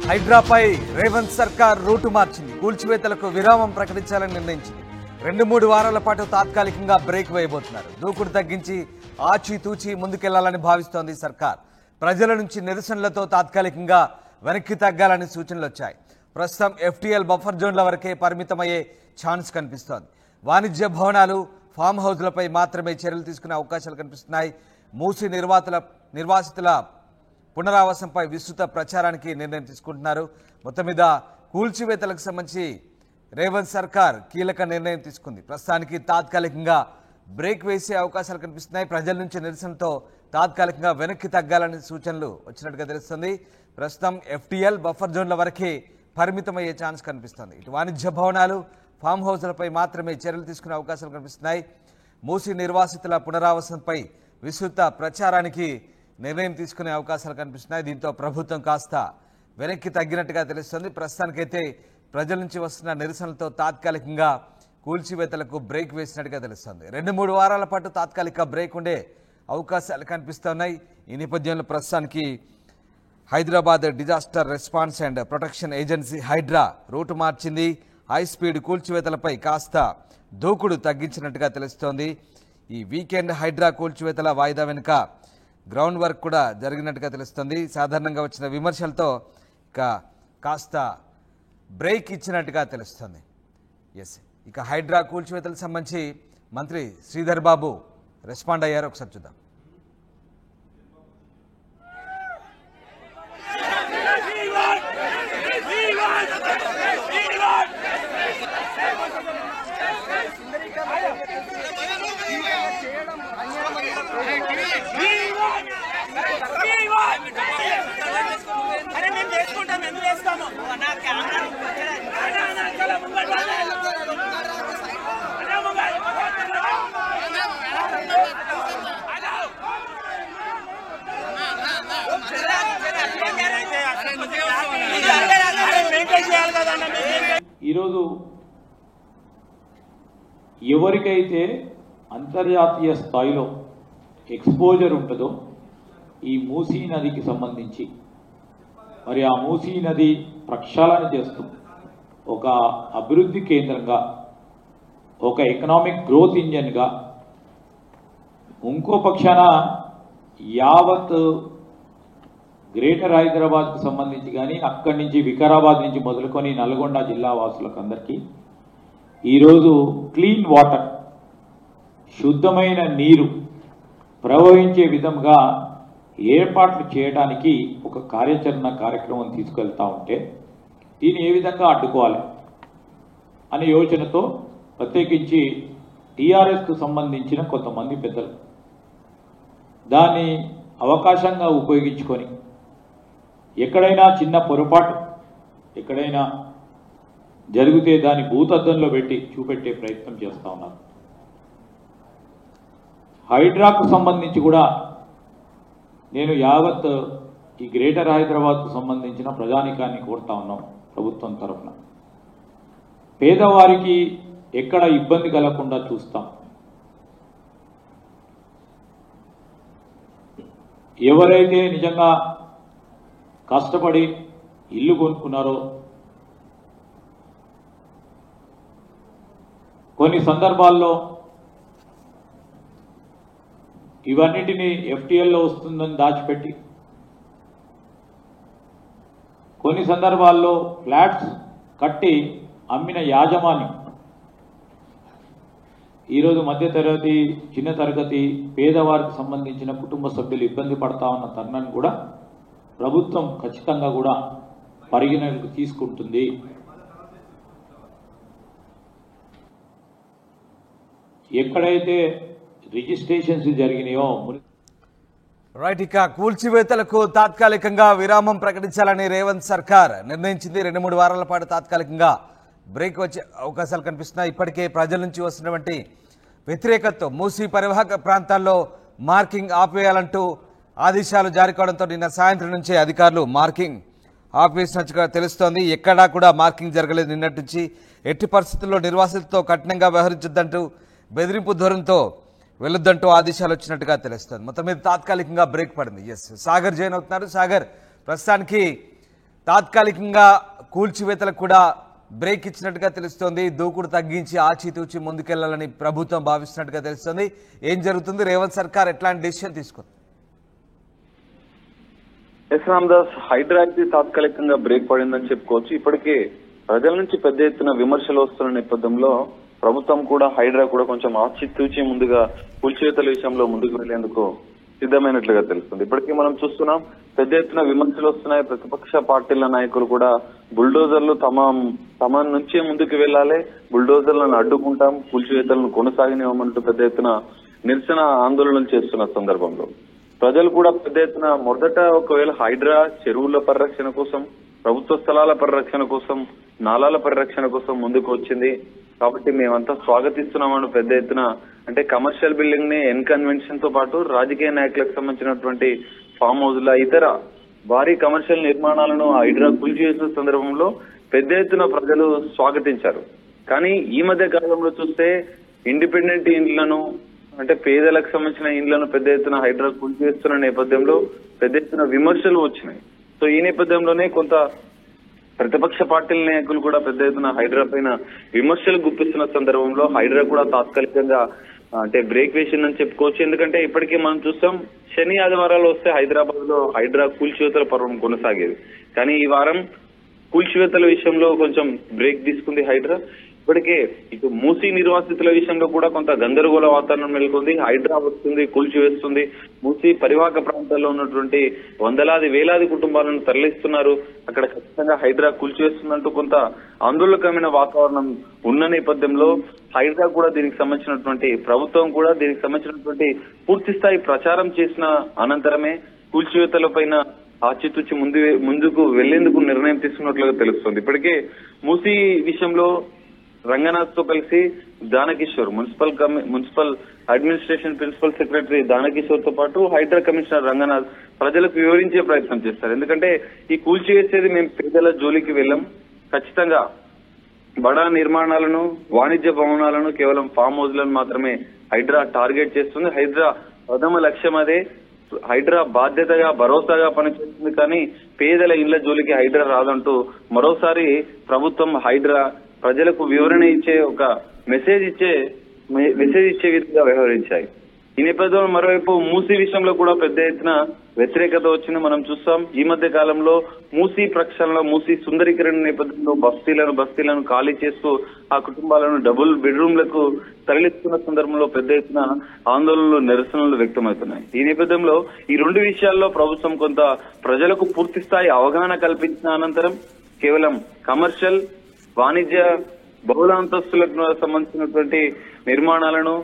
హైడ్రాపై రేవంత్ సర్కార్ రూటు మార్చింది. కూల్చివేతలకు విరామం ప్రకటించాలని నిర్ణయించింది. 2-3 వారాల పాటు తాత్కాలికంగా బ్రేక్ వేయబోతున్నారు. దూకుడు తగ్గించి ఆచితూచి ముందుకెళ్లాలని భావిస్తోంది సర్కార్. ప్రజల నుంచి నిరసనలతో తాత్కాలికంగా వెనక్కి తగ్గాలని సూచనలు వచ్చాయి. ప్రస్తుతం FTL బఫర్ జోన్ల వరకే పరిమితమయ్యే ఛాన్స్ కనిపిస్తోంది. వాణిజ్య భవనాలు, ఫామ్ హౌస్లపై మాత్రమే చర్యలు తీసుకునే అవకాశాలు కనిపిస్తున్నాయి. మూసి నిర్వాసితుల పునరావాసంపై విస్తృత ప్రచారానికి నిర్ణయం తీసుకుంటున్నారు. మొత్తం మీద కూల్చివేతలకు సంబంధించి రేవంత్ సర్కార్ కీలక నిర్ణయం తీసుకుంది. ప్రస్తుతానికి తాత్కాలికంగా బ్రేక్ వేసే అవకాశాలు కనిపిస్తున్నాయి. ప్రజల నుంచి నిరసనతో తాత్కాలికంగా వెనక్కి తగ్గాలని సూచనలు వచ్చినట్టుగా తెలుస్తుంది. ప్రస్తుతం FTL బఫర్ జోన్ల వరకే పరిమితమయ్యే ఛాన్స్ కనిపిస్తుంది. ఇటు వాణిజ్య భవనాలు, ఫామ్ హౌస్లపై మాత్రమే చర్యలు తీసుకునే అవకాశాలు కనిపిస్తున్నాయి. మూసి నిర్వాసితుల పునరావాసంపై విస్తృత ప్రచారానికి నిర్ణయం తీసుకునే అవకాశాలు కనిపిస్తున్నాయి. దీంతో ప్రభుత్వం కాస్త వెనక్కి తగ్గినట్టుగా తెలుస్తుంది. ప్రస్తుతానికైతే ప్రజల నుంచి వస్తున్న నిరసనలతో తాత్కాలికంగా కూల్చివేతలకు బ్రేక్ వేసినట్టుగా తెలుస్తుంది. 2-3 వారాల పాటు తాత్కాలిక బ్రేక్ ఉండే అవకాశాలు కనిపిస్తున్నాయి. ఈ నేపథ్యంలో ప్రస్తుతానికి Hyderabad disaster response and protection agency HYDRAA route మార్చింది. హై స్పీడ్ కూల్చివేతలపై కాస్త దూకుడు తగ్గించినట్టుగా తెలుస్తోంది. ఈ వీకెండ్ హైడ్రా కూల్చివేతల వాయిదా వెనుక గ్రౌండ్ వర్క్ కూడా జరిగినట్టుగా తెలుస్తుంది. సాధారణంగా వచ్చిన విమర్శలతో కాస్త బ్రేక్ ఇచ్చినట్టుగా తెలుస్తుంది. ఇక హైడ్రా కూల్చివేతలకు సంబంధించి మంత్రి శ్రీధర్ బాబు రెస్పాండ్ అయ్యారు. ఒకసారి చూద్దాం. ఈరోజు ఎవరికైతే అంతర్జాతీయ స్థాయిలో ఎక్స్పోజర్ ఉంటుందో ఈ మూసీ నదికి సంబంధించి మరి ఆ మూసీ నది ప్రక్షాళన చేస్తూ ఒక అభివృద్ధి కేంద్రంగా, ఒక ఎకనామిక్ గ్రోత్ ఇంజన్గా, ఇంకో పక్షాన యావత్ గ్రేటర్ హైదరాబాద్కు సంబంధించి కానీ అక్కడి నుంచి వికారాబాద్ నుంచి మొదలుకొని నల్గొండ జిల్లా వాసులకు అందరికీ ఈరోజు క్లీన్ వాటర్, శుద్ధమైన నీరు ప్రవహించే విధంగా ఏర్పాట్లు చేయడానికి ఒక కార్యక్రమం తీసుకెళ్తా ఉంటే దీన్ని ఏ విధంగా అడ్డుకోవాలి అనే యోచనతో ప్రత్యేకించి టీఆర్ఎస్కు సంబంధించిన కొంతమంది పెద్దలు దాన్ని అవకాశంగా ఉపయోగించుకొని ఎక్కడైనా చిన్న పొరపాటు ఎక్కడైనా జరిగితే దాన్ని భూతద్దంలో పెట్టి చూపెట్టే ప్రయత్నం చేస్తూ ఉన్నారు. హైడ్రాకు సంబంధించి కూడా నేను యావత్ ఈ గ్రేటర్ హైదరాబాద్కు సంబంధించిన ప్రజానికాన్ని కోరుతా ఉన్నాం. ప్రభుత్వం తరఫున పేదవారికి ఎక్కడ ఇబ్బంది కలగకుండా చూస్తాం. ఎవరైతే నిజంగా కష్టపడి ఇల్లు కొనుక్కున్నారో కొన్ని సందర్భాల్లో ఇవన్నిటినీ FTLలో వస్తుందని దాచిపెట్టి కొన్ని సందర్భాల్లో ఫ్లాట్స్ కట్టి అమ్మిన యాజమాన్యం ఈరోజు మధ్యతరగతి, చిన్న తరగతి పేదవారికి సంబంధించిన కుటుంబ సభ్యులు ఇబ్బంది పడతా ఉన్న తరుణాన్ని కూడా ప్రభుత్వం ఖచ్చితంగా కూడా పరిగణనకు తీసుకుంటుంది. ఎక్కడైతే రిజిస్ట్రేషన్స్ జరిగినాయో ఇక కూల్చివేతలకు తాత్కాలికంగా విరామం ప్రకటించాలని రేవంత్ సర్కార్ నిర్ణయించింది. 2-3 వారాల పాటు తాత్కాలికంగా బ్రేక్ వచ్చే అవకాశాలు కనిపిస్తున్నాయి. ఇప్పటికే ప్రజల నుంచి వస్తున్నటువంటి వ్యతిరేకతతో మూసీ పరివాహక ప్రాంతాల్లో మార్కింగ్ ఆపేయాలంటూ ఆదేశాలు జారీ కావడంతో నిన్న సాయంత్రం నుంచే అధికారులు మార్కింగ్ ఆపేసినట్టుగా తెలుస్తోంది. ఎక్కడా కూడా మార్కింగ్ జరగలేదు. నిన్నటి నుంచి ఎట్టి పరిస్థితుల్లో నిర్వాసితులతో కఠినంగా వ్యవహరించొద్దంటూ బెదిరింపు ధోరణితో వెళ్ళొద్దంటూ ఆదేశాలు వచ్చినట్టుగా తెలుస్తుంది. మొత్తం మీద తాత్కాలికంగా బ్రేక్ పడింది. సాగర్ జాయిన్ అవుతున్నారు. సాగర్, ప్రస్తుతానికి తాత్కాలికంగా కూల్చివేతలకు కూడా బ్రేక్ ఇచ్చినట్టుగా తెలుస్తోంది. దూకుడు తగ్గించి ఆచితూచి ముందుకెళ్లాలని ప్రభుత్వం భావిస్తున్నట్టుగా తెలుస్తోంది. ఏం జరుగుతుంది? రేవంత్ సర్కార్ ఎట్లాంటి డెసిషన్ తీసుకుంది? ఎస్ రామదాస్, హైడ్రాకి తాత్కాలికంగా బ్రేక్ పడిందని చెప్పుకోవచ్చు. ఇప్పటికే ప్రజల నుంచి పెద్ద ఎత్తున విమర్శలు వస్తున్న నేపథ్యంలో ప్రభుత్వం కూడా హైడ్రా కూడా కొంచెం ఆచితూచి ముందుగా కూల్చివేతల విషయంలో ముందుకు వెళ్లేందుకు సిద్ధమైనట్లుగా తెలుస్తుంది. ఇప్పటికీ మనం చూస్తున్నాం, పెద్ద ఎత్తున విమర్శలు వస్తున్నాయి. ప్రతిపక్ష పార్టీల నాయకులు కూడా బుల్డోజర్లు తమ నుంచే ముందుకు వెళ్లాలి, బుల్డోజర్లను అడ్డుకుంటాం, కూల్చివేతలను కొనసాగనివ్వమంటూ పెద్ద ఎత్తున నిరసన ఆందోళనలు చేస్తున్న సందర్భంలో ప్రజలు కూడా పెద్ద ఎత్తున మొదట ఒకవేళ హైడ్రా చెరువుల పరిరక్షణ కోసం, ప్రభుత్వ స్థలాల పరిరక్షణ కోసం, నాలాల పరిరక్షణ కోసం ముందుకు వచ్చింది కాబట్టి మేమంతా స్వాగతిస్తున్నామని పెద్ద ఎత్తున అంటే కమర్షియల్ బిల్డింగ్ ని ఎన్ కన్వెన్షన్ తో పాటు రాజకీయ నాయకులకు సంబంధించినటువంటి ఫామ్ హౌస్ల ఇతర భారీ కమర్షియల్ నిర్మాణాలను హైడ్రా కూల్చివేసిన సందర్భంలో పెద్ద ఎత్తున ప్రజలు స్వాగతించారు. కానీ ఈ మధ్య కాలంలో చూస్తే ఇండిపెండెంట్ ఇండ్లను అంటే పేదలకు సంబంధించిన ఇండ్లను పెద్ద ఎత్తున హైడ్రా కూల్చివేస్తున్న నేపథ్యంలో పెద్ద ఎత్తున విమర్శలు వచ్చినాయి. సో ఈ నేపథ్యంలోనే కొంత ప్రతిపక్ష పార్టీల నాయకులు కూడా పెద్ద ఎత్తున హైడ్రా పైన విమర్శలు గుప్పిస్తున్న సందర్భంలో హైడ్రా కూడా తాత్కాలికంగా అంటే బ్రేక్ వేసిందని చెప్పుకోవచ్చు. ఎందుకంటే ఇప్పటికే మనం చూస్తాం, శని ఆదివారాలు వస్తే హైదరాబాద్ లో హైడ్రా కూల్చివేతల పర్వం కొనసాగేది. కానీ ఈ వారం కూల్చివేతల విషయంలో కొంచెం బ్రేక్ తీసుకుంది హైడ్రా. ఇప్పటికే ఇటు మూసీ నిర్వాసితుల విషయంలో కూడా కొంత గందరగోళ వాతావరణం నెలకొంది. హైడ్రా వస్తుంది, కూల్చివేస్తుంది. మూసీ పరివాహక ప్రాంతాల్లో ఉన్నటువంటి వందలాది వేలాది కుటుంబాలను తరలిస్తున్నారు. అక్కడ ఖచ్చితంగా హైడ్రా కూల్చివేస్తుందంటూ కొంత ఆందోళనకరమైన వాతావరణం ఉన్న నేపథ్యంలో హైడ్రా కూడా దీనికి సంబంధించినటువంటి ప్రభుత్వం కూడా దీనికి సంబంధించినటువంటి పూర్తి స్థాయి ప్రచారం చేసిన అనంతరమే కూల్చివేతల పైన ఆచితూచి ముందుకు వెళ్లేందుకు నిర్ణయం తీసుకున్నట్లుగా తెలుస్తుంది. ఇప్పటికే మూసీ విషయంలో రంగనాథ్ తో కలిసి Danakishore municipal administration principal secretary Danakishore తో పాటు హైడ్రా కమిషనర్ రంగనాథ్ ప్రజలకు వివరించే ప్రయత్నం చేస్తారు. ఎందుకంటే ఈ కూల్చివేసేది మేము పేదల జోలికి వెళ్ళాం, ఖచ్చితంగా బడా నిర్మాణాలను, వాణిజ్య భవనాలను, కేవలం ఫామ్ హౌస్లను మాత్రమే హైడ్రా టార్గెట్ చేస్తుంది. హైడ్రా ప్రథమ లక్ష్యం అదే. హైడ్రా బాధ్యతగా భరోసాగా పనిచేస్తుంది, కానీ పేదల ఇళ్ల జోలికి హైడ్రా రాదంటూ మరోసారి ప్రభుత్వం హైడ్రా ప్రజలకు వివరణ ఇచ్చే ఒక మెసేజ్ ఇచ్చే విధంగా వ్యవహరించాయి. ఈ నేపథ్యంలో మరోవైపు మూసీ విషయంలో కూడా పెద్ద ఎత్తున వ్యతిరేకత వచ్చింది. మనం చూస్తాం, ఈ మధ్య కాలంలో మూసీ ప్రక్షాళన, మూసీ సుందరీకరణ నేపథ్యంలో బస్తీలను ఖాళీ చేస్తూ ఆ కుటుంబాలను డబుల్ బెడ్రూమ్లకు తరలిస్తున్న సందర్భంలో పెద్ద ఎత్తున ఆందోళనలు, నిరసనలు వ్యక్తమవుతున్నాయి. ఈ నేపథ్యంలో ఈ రెండు విషయాల్లో ప్రభుత్వం కొంత ప్రజలకు పూర్తి స్థాయి అవగాహన కల్పించిన అనంతరం కేవలం కమర్షియల్, వాణిజ్య, బహుళ అంతస్తులకు సంబంధించినటువంటి నిర్మాణాలను,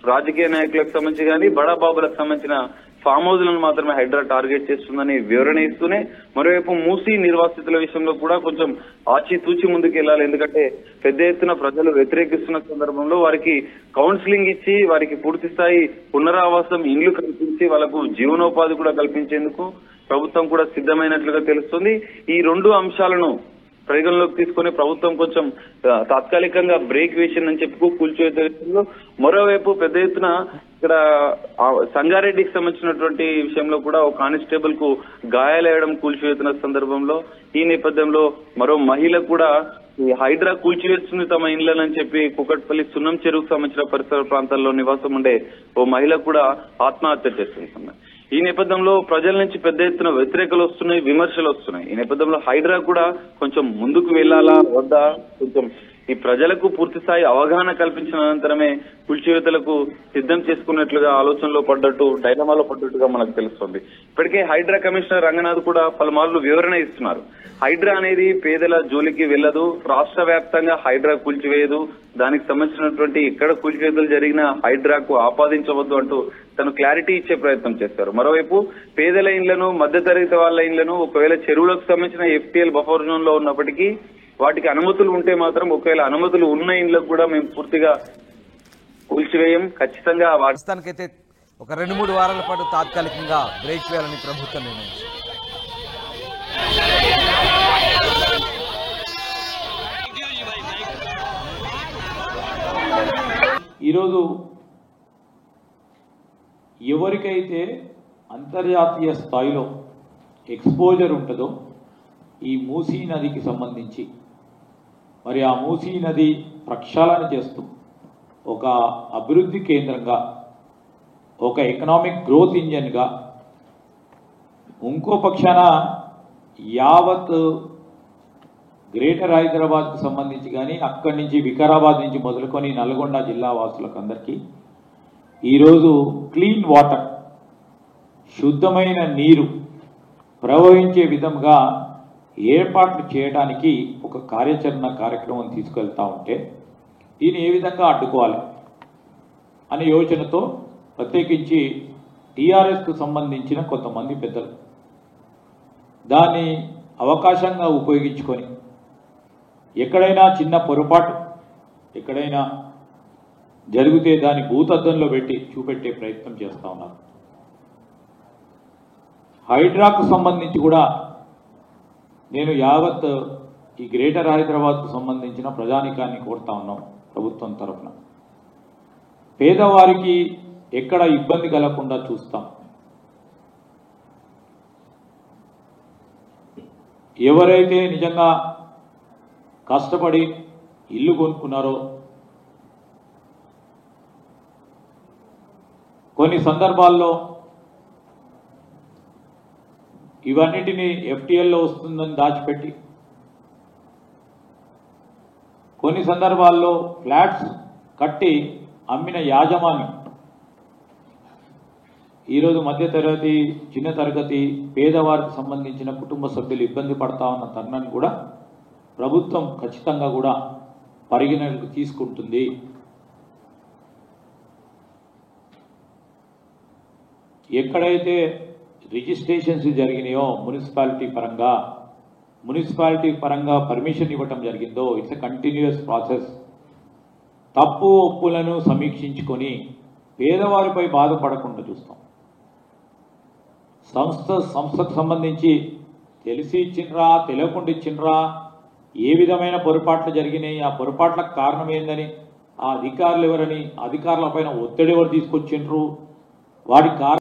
రాజకీయ నాయకులకు సంబంధించి కానీ బడాబాబులకు సంబంధించిన ఫామ్ హౌస్లను మాత్రమే హైడ్రా టార్గెట్ చేస్తుందని వివరణ ఇస్తూనే మరోవైపు మూసీ నిర్వాసితుల విషయంలో కూడా కొంచెం ఆచితూచి ముందుకు వెళ్లాలి. ఎందుకంటే పెద్ద ఎత్తున ప్రజలు వ్యతిరేకిస్తున్న సందర్భంలో వారికి కౌన్సిలింగ్ ఇచ్చి వారికి పూర్తి స్థాయి పునరావాసం, ఇండ్లు కల్పించి వాళ్ళకు జీవనోపాధి కూడా కల్పించేందుకు ప్రభుత్వం కూడా సిద్ధమైనట్లుగా తెలుస్తుంది. ఈ రెండు అంశాలను పరిగణలోకి తీసుకుని ప్రభుత్వం కొంచెం తాత్కాలికంగా బ్రేక్ వేసిందని చెప్పుకో కూల్చివేతలో. మరోవైపు పెద్ద ఎత్తున ఇక్కడ సంగారెడ్డికి సంబంధించినటువంటి విషయంలో కూడా ఒక కానిస్టేబుల్ కు గాయాలయ్యడం కూల్చివేతున్న సందర్భంలో ఈ నేపథ్యంలో మరో మహిళ కూడా ఈ హైడ్రా కూల్చివేస్తుంది తమ ఇండ్లని చెప్పి కుకట్పల్లి సున్నం చెరువుకు సంబంధించిన పరిసర ప్రాంతాల్లో నివాసం ఉండే ఓ మహిళ కూడా ఆత్మహత్య చేస్తుంది. ఈ నేపథ్యంలో ప్రజల నుంచి పెద్ద ఎత్తున వ్యతిరేకలు వస్తున్నాయి, విమర్శలు వస్తున్నాయి. ఈ నేపథ్యంలో హైడ్రా కూడా కొంచెం ముందుకు వెళ్లాలా వద్దా, కొంచెం ఈ ప్రజలకు పూర్తి స్థాయి అవగాహన కల్పించిన అనంతరమే కూల్చివేతలకు సిద్ధం చేసుకున్నట్లుగా ఆలోచనలో పడ్డట్టు, డైలమాలో పడ్డట్టుగా మనకు తెలుస్తుంది. ఇప్పటికే హైడ్రా కమిషనర్ రంగనాథ్ కూడా పలుమార్లు వివరణ ఇస్తున్నారు. హైడ్రా అనేది పేదల జోలికి వెళ్లదు, రాష్ట్ర వ్యాప్తంగా హైడ్రా కూల్చివేయదు, దానికి సంబంధించినటువంటి ఎక్కడ కూల్చివేతలు జరిగినా హైడ్రాకు ఆపాదించవద్దు అంటూ తను క్లారిటీ ఇచ్చే ప్రయత్నం చేస్తారు. మరోవైపు పేదల ఇండ్లను, మధ్యతరగతి వాళ్ళ ఇండ్లను ఒకవేళ చెరువులకు సంబంధించిన FTL బఫర్ జోన్ లో ఉన్నప్పటికీ వాటికి అనుమతులు ఉంటే మాత్రం, ఒకవేళ అనుమతులు ఉన్న ఇండ్లకు కూడా మేము పూర్తిగా కూల్చివేయం. ఖచ్చితంగా పాకిస్తాన్కైతే ఒక 2-3 వారాల పాటు తాత్కాలికంగా బ్రేక్ వేయాలని ప్రభుత్వం నిర్ణయించింది. ఈరోజు ఎవరికైతే అంతర్జాతీయ స్థాయిలో ఎక్స్పోజర్ ఉంటుందో, ఈ మూసీ నదికి సంబంధించి మరి ఆ మూసీ నది ప్రక్షాళన చేస్తూ ఒక అభివృద్ధి కేంద్రంగా, ఒక ఎకనామిక్ గ్రోత్ ఇంజన్గా, ఇంకో పక్షాన యావత్ గ్రేటర్ హైదరాబాద్కు సంబంధించి కానీ అక్కడి నుంచి వికారాబాద్ నుంచి మొదలుకొని నల్గొండ జిల్లా వాసులకు అందరికీ ఈరోజు క్లీన్ వాటర్, శుద్ధమైన నీరు ప్రవహించే విధంగా ఏర్పాట్లు చేయడానికి ఒక కార్యక్రమం తీసుకెళ్తా ఉంటే దీన్ని ఏ విధంగా అడ్డుకోవాలి అనే యోచనతో ప్రత్యేకించి టీఆర్ఎస్కు సంబంధించిన కొంతమంది పెద్దలు దాన్ని అవకాశంగా ఉపయోగించుకొని ఎక్కడైనా చిన్న పొరపాటు ఎక్కడైనా జరిగితే దాన్ని భూతద్దంలో పెట్టి చూపెట్టే ప్రయత్నం చేస్తూ ఉన్నారు. హైడ్రాకు సంబంధించి కూడా నేను యావత్ ఈ గ్రేటర్ హైదరాబాద్కు సంబంధించిన ప్రజానికాన్ని కోరుతా ఉన్నాం. ప్రభుత్వం తరఫున పేదవారికి ఎక్కడ ఇబ్బంది కలగకుండా చూస్తాం. ఎవరైతే నిజంగా కష్టపడి ఇల్లు కొనుక్కున్నారో కొన్ని సందర్భాల్లో ఇవన్నిటినీ ఎఫ్టీఎల్లో వస్తుందని దాచిపెట్టి, కొన్ని సందర్భాల్లో ఫ్లాట్స్ కట్టి అమ్మిన యాజమాన్యం ఈరోజు మధ్యతరగతి, చిన్న తరగతి పేదవారికి సంబంధించిన కుటుంబ సభ్యులు ఇబ్బంది పడతా ఉన్న తరుణాన్ని కూడా ప్రభుత్వం ఖచ్చితంగా కూడా పరిగణనకు తీసుకుంటుంది. ఎక్కడైతే రిజిస్ట్రేషన్స్ జరిగినాయో మున్సిపాలిటీ పరంగా పర్మిషన్ ఇవ్వటం జరిగిందో, ఇట్స్ ఎ కంటిన్యూస్ ప్రాసెస్. తప్పు ఒప్పులను సమీక్షించుకొని పేదవారిపై బాధపడకుండా చూస్తాం. సంస్థకు సంబంధించి తెలిసి ఇచ్చిండ్రా, తెలియకుండా ఇచ్చిండ్రా, ఏ విధమైన పొరపాట్లు జరిగినాయి, ఆ పొరపాట్లకు కారణం ఏందని, ఆ అధికారులు ఎవరని, అధికారుల పైన ఒత్తిడి ఎవరు తీసుకొచ్చిండ్రు, వాటి